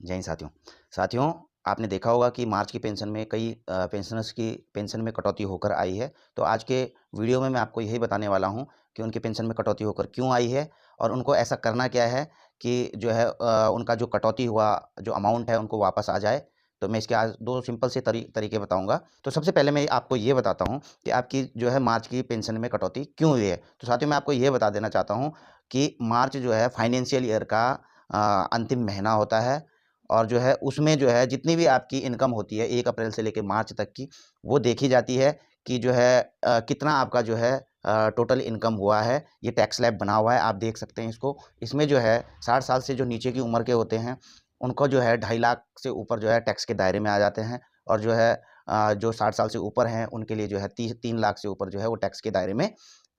जय हिंद साथियों। साथियों, आपने देखा होगा कि मार्च की पेंशन में कई पेंशनर्स की पेंशन में कटौती होकर आई है। तो आज के वीडियो में मैं आपको यही बताने वाला हूं कि उनकी पेंशन में कटौती होकर क्यों आई है और उनको ऐसा करना क्या है कि जो है उनका जो कटौती हुआ जो अमाउंट है उनको वापस आ जाए। तो मैं इसके आज 2 सिंपल से तरीके बताऊँगा। तो सबसे पहले मैं आपको ये बताता हूँ कि आपकी जो है मार्च की पेंशन में कटौती क्यों हुई है। तो साथियों, मैं आपको ये बता देना चाहता हूँ कि मार्च जो है फाइनेंशियल ईयर का अंतिम महीना होता है और जो है उसमें जो है जितनी भी आपकी इनकम होती है 1 अप्रैल से लेके मार्च तक की, वो देखी जाती है कि जो है कितना आपका जो है टोटल इनकम हुआ है। ये टैक्स स्लैब बना हुआ है, आप देख सकते हैं इसको। इसमें जो है 60 साल से जो नीचे की उम्र के होते हैं, उनको जो है 2.5 लाख से ऊपर जो है टैक्स के दायरे में आ जाते हैं और जो है जो 60 साल से ऊपर हैं, उनके लिए जो है 3 लाख से ऊपर जो है वो टैक्स के दायरे में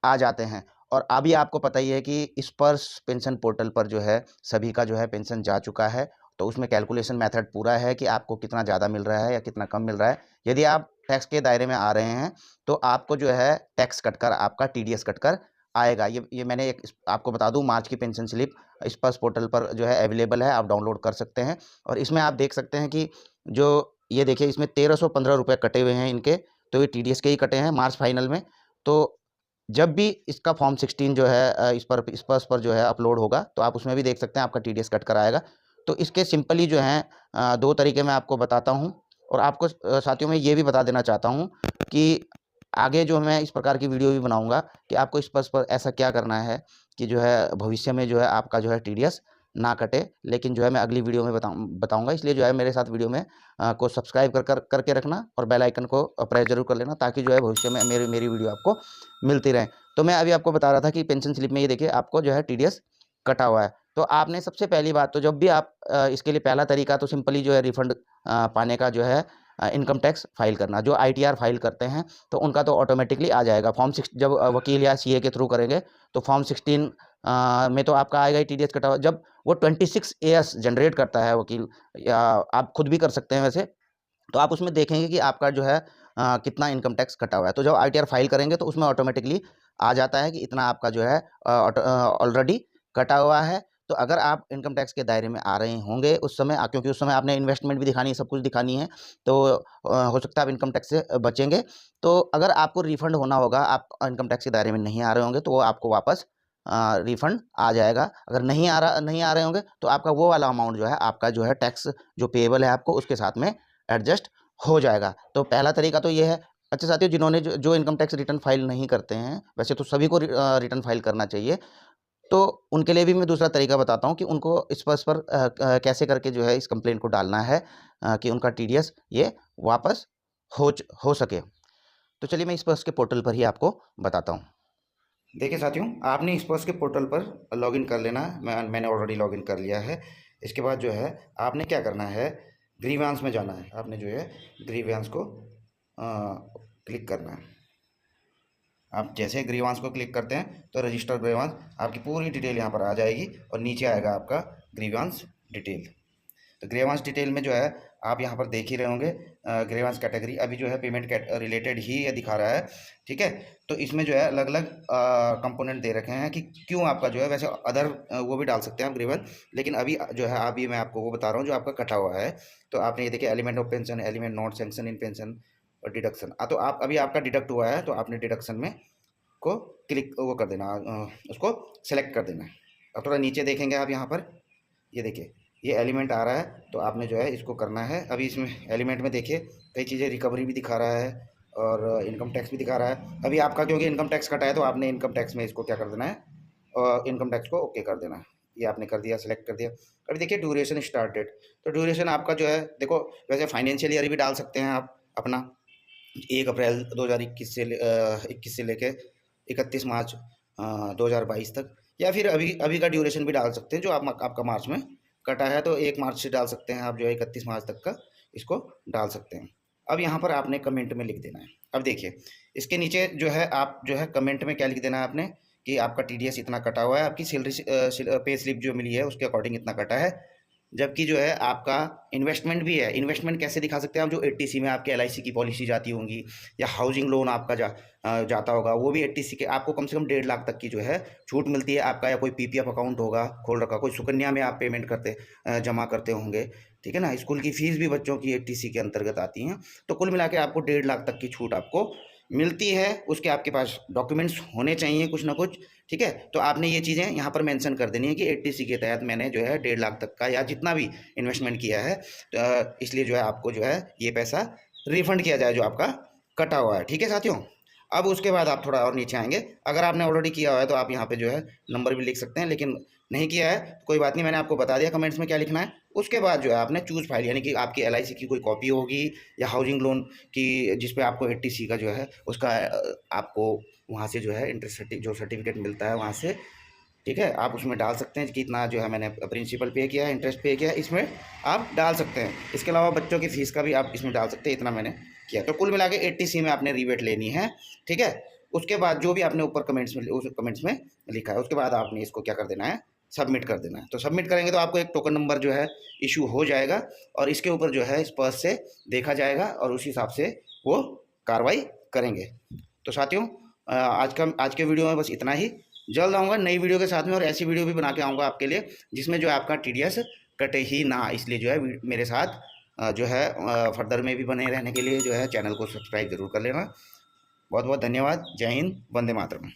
आ जाते हैं। और अभी आपको पता ही है कि स्पर्श पेंशन पोर्टल पर जो है सभी का जो है पेंशन जा चुका है। तो उसमें कैलकुलेशन मेथड पूरा है कि आपको कितना ज़्यादा मिल रहा है या कितना कम मिल रहा है। यदि आप टैक्स के दायरे में आ रहे हैं, तो आपको जो है टैक्स कटकर आपका टीडीएस कटकर आएगा। ये मैंने एक आपको बता दूँ, मार्च की पेंशन स्लिप स्पर्श पोर्टल पर जो है अवेलेबल है, आप डाउनलोड कर सकते हैं। और इसमें आप देख सकते हैं कि जो ये देखिए, इसमें 1315 रुपये कटे हुए हैं इनके, तो ये टीडीएस के ही कटे हैं मार्च फाइनल में। तो जब भी इसका फॉर्म 16 जो है इस पर जो है अपलोड होगा, तो आप उसमें भी देख सकते हैं आपका टीडीएस कट कर आएगा। तो इसके सिंपली जो हैं 2 तरीके मैं आपको बताता हूँ और आपको साथियों में ये भी बता देना चाहता हूँ कि आगे जो मैं इस प्रकार की वीडियो भी बनाऊँगा कि आपको इस पर ऐसा क्या करना है कि जो है भविष्य में जो है आपका जो है टीडीएस ना कटे। लेकिन जो है मैं अगली वीडियो में बताऊँगा, इसलिए जो है मेरे साथ वीडियो में को सब्सक्राइब करके रखना और बेल आइकन को प्रेस ज़रूर कर लेना, ताकि जो है भविष्य में मेरी वीडियो आपको मिलती रहे। तो मैं अभी आपको बता रहा था कि पेंशन स्लिप में ये देखिए आपको जो है टीडीएस कटा हुआ है। तो आपने सबसे पहली बात तो जब भी आप इसके लिए पहला तरीका तो सिंपली जो है रिफंड पाने का जो है इनकम टैक्स फाइल करना। जो आईटीआर फाइल करते हैं तो उनका तो ऑटोमेटिकली आ जाएगा। फॉर्म 6 जब वकील या सीए के थ्रू करेंगे तो फॉर्म 16 में तो आपका आएगा ही टीडीएस कटा हुआ। जब वो 26 एएस जनरेट करता है वकील, या आप खुद भी कर सकते हैं वैसे, तो आप उसमें देखेंगे कि आपका जो है कितना इनकम टैक्स कटा हुआ है। तो जब आईटीआर फाइल करेंगे तो उसमें ऑटोमेटिकली आ जाता है कि इतना आपका जो है ऑलरेडी कटा हुआ है। तो अगर आप इनकम टैक्स के दायरे में आ रहे होंगे उस समय, क्योंकि उस समय आपने इन्वेस्टमेंट भी दिखानी है, सब कुछ दिखानी है, तो हो सकता है आप इनकम टैक्स से बचेंगे। तो अगर आपको रिफंड होना होगा, आप इनकम टैक्स के दायरे में नहीं आ रहे होंगे, तो वो आपको वापस रिफंड आ जाएगा। अगर नहीं आ रहे होंगे तो आपका वो वाला अमाउंट जो है आपका जो है टैक्स जो पेएबल है आपको उसके साथ में एडजस्ट हो जाएगा। तो पहला तरीका तो ये है। अच्छा साथियों, जिन्होंने जो इनकम टैक्स रिटर्न फाइल नहीं करते हैं, वैसे तो सभी को रिटर्न फाइल करना चाहिए, तो उनके लिए भी मैं दूसरा तरीका बताता हूँ कि उनको इस पर कैसे करके जो है इस कंप्लेंट को डालना है कि उनका टीडीएस ये वापस हो सके। तो चलिए मैं स्पर्श के पोर्टल पर ही आपको बताता हूँ। देखिए साथियों, आपने स्पर्श के पोर्टल पर लॉगिन कर लेना है। मैंने ऑलरेडी लॉगिन कर लिया है। इसके बाद जो है आपने क्या करना है, ग्रीवांस में जाना है। आपने जो है ग्रीवांस को क्लिक करना है। आप जैसे ग्रीवांस को क्लिक करते हैं तो रजिस्टर ग्रीवांस आपकी पूरी डिटेल यहाँ पर आ जाएगी और नीचे आएगा आपका ग्रीवांस डिटेल। तो ग्रीवांस डिटेल में जो है आप यहाँ पर देख ही रहे होंगे, ग्रीवांस कैटेगरी अभी जो है पेमेंट रिलेटेड ही ये दिखा रहा है। ठीक है, तो इसमें जो है अलग अलग कंपोनेंट दे रखे हैं कि क्यों आपका जो है, वैसे अदर वो भी डाल सकते हैं आप ग्रीवांस, लेकिन अभी जो है अभी मैं आपको वो बता रहा हूँ जो आपका कटा हुआ है। तो आपने ये देखिए, element of pension, element not sanction in pension और डिडक्शन। तो आप अभी आपका डिडक्ट हुआ है तो आपने डिडक्शन में को क्लिक वो कर देना, उसको सेलेक्ट कर देना। अब थोड़ा नीचे देखेंगे आप यहाँ पर, ये देखिए ये एलिमेंट आ रहा है, तो आपने जो है इसको करना है। अभी इसमें एलिमेंट में देखिए कई चीज़ें, रिकवरी भी दिखा रहा है और इनकम टैक्स भी दिखा रहा है। अभी आपका क्योंकि इनकम टैक्स कटा है तो आपने इनकम टैक्स में इसको क्या कर देना है, और इनकम टैक्स को ओके कर देना है। ये आपने कर दिया, सेलेक्ट कर दिया। अभी देखिए ड्यूरेशन स्टार्ट डेट, तो ड्यूरेशन आपका जो है देखो, वैसे फाइनेंशियल ईयर भी डाल सकते हैं आप अपना, 1 अप्रैल 2021 से 21 से लेके 31 मार्च 2022 तक, या फिर अभी अभी का ड्यूरेशन भी डाल सकते हैं जो आपका मार्च में कटा है। तो 1 मार्च से डाल सकते हैं आप, जो है 31 मार्च तक का इसको डाल सकते हैं। अब यहाँ पर आपने कमेंट में लिख देना है। अब देखिए इसके नीचे जो है आप जो है कमेंट में क्या लिख देना है आपने कि आपका टीडीएस इतना कटा हुआ है, आपकी सैलरी पे स्लिप जो मिली है उसके अकॉर्डिंग इतना कटा है। जबकि जो है आपका इन्वेस्टमेंट भी है। इन्वेस्टमेंट कैसे दिखा सकते हैं आप, जो 80C में आपके LIC की पॉलिसी जाती होंगी या हाउसिंग लोन आपका जाता होगा, वो भी 80C के आपको कम से कम 1.5 लाख तक की जो है छूट मिलती है आपका। या कोई PPF अकाउंट होगा खोल रखा, कोई सुकन्या में आप पेमेंट करते जमा करते होंगे, ठीक है ना। स्कूल की फ़ीस भी बच्चों की 80C के अंतर्गत आती हैं। तो कुल मिला के आपको 1.5 लाख तक की छूट आपको मिलती है। उसके आपके पास डॉक्यूमेंट्स होने चाहिए कुछ ना कुछ, ठीक है। तो आपने ये चीज़ें यहाँ पर मेंशन कर देनी है कि 80C के तहत मैंने जो है 1.5 लाख तक का या जितना भी इन्वेस्टमेंट किया है, तो इसलिए जो है आपको जो है ये पैसा रिफंड किया जाए जो आपका कटा हुआ है, ठीक है साथियों। अब उसके बाद आप थोड़ा और नीचे आएंगे। अगर आपने ऑलरेडी किया हुआ है तो आप यहाँ पे जो है नंबर भी लिख सकते हैं, लेकिन नहीं किया है तो कोई बात नहीं, मैंने आपको बता दिया कमेंट्स में क्या लिखना है। उसके बाद जो है आपने चूज़ फाइल, यानी कि आपकी LIC की कोई कॉपी होगी या हाउसिंग लोन की जिस पे आपको 80C का जो है उसका आपको वहाँ से जो है इंटरेस्ट जो सर्टिफिकेट मिलता है वहाँ से, ठीक है, आप उसमें डाल सकते हैं कि इतना जो है मैंने प्रिंसिपल पे किया है, इंटरेस्ट पे किया है, इसमें आप डाल सकते हैं। इसके अलावा बच्चों की फ़ीस का भी आप इसमें डाल सकते हैं, इतना मैंने किया। तो कुल मिला के 80C में आपने रिबेट लेनी है, ठीक है। उसके बाद जो भी आपने ऊपर कमेंट्स में उस कमेंट्स में लिखा है, उसके बाद आपने इसको क्या कर देना है, सबमिट कर देना है। तो सबमिट करेंगे तो आपको एक टोकन नंबर जो है इशू हो जाएगा और इसके ऊपर जो है स्पर्श से देखा जाएगा और उस हिसाब से वो कार्रवाई करेंगे। तो साथियों आज के वीडियो में बस इतना ही। जल्द आऊँगा नई वीडियो के साथ में, और ऐसी वीडियो भी बना के आऊँगा आपके लिए जिसमें जो है आपका TDS कटे ही ना। इसलिए जो है मेरे साथ जो है फर्दर में भी बने रहने के लिए जो है चैनल को सब्सक्राइब ज़रूर कर लेना। बहुत बहुत धन्यवाद। जय हिंद, वंदे मातरम।